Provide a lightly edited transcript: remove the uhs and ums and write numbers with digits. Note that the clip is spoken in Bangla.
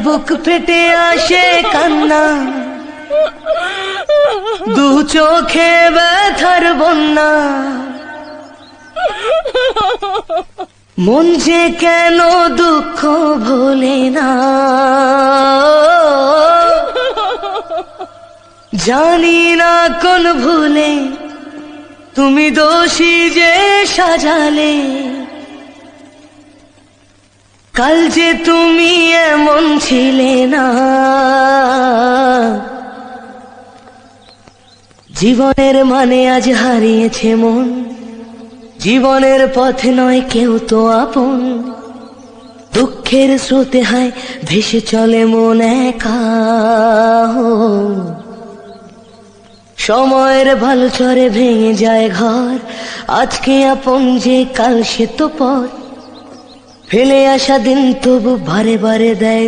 বুক ফেটে আসে কান্না, দু চোখে ব্যথার বন্যা। মন যে কেন দুঃখ ভোলে না, জানি না কোন ভুলে তুমি দোষী যে সাজালে। কাল যে তুমি এমন ছিলে না, জীবনের মানে আজ হারিয়েছে মন। জীবনের পথে নয় কেউ তো আপন, দুঃখের স্রোতে হায় ভেসে চলে মন একা। সময়ের ভালো চরে ভেঙে যায় ঘর, আজকে আপন যে কাল সে তো পর। ফেলে আসা দিন তবু বারে বারে দেয়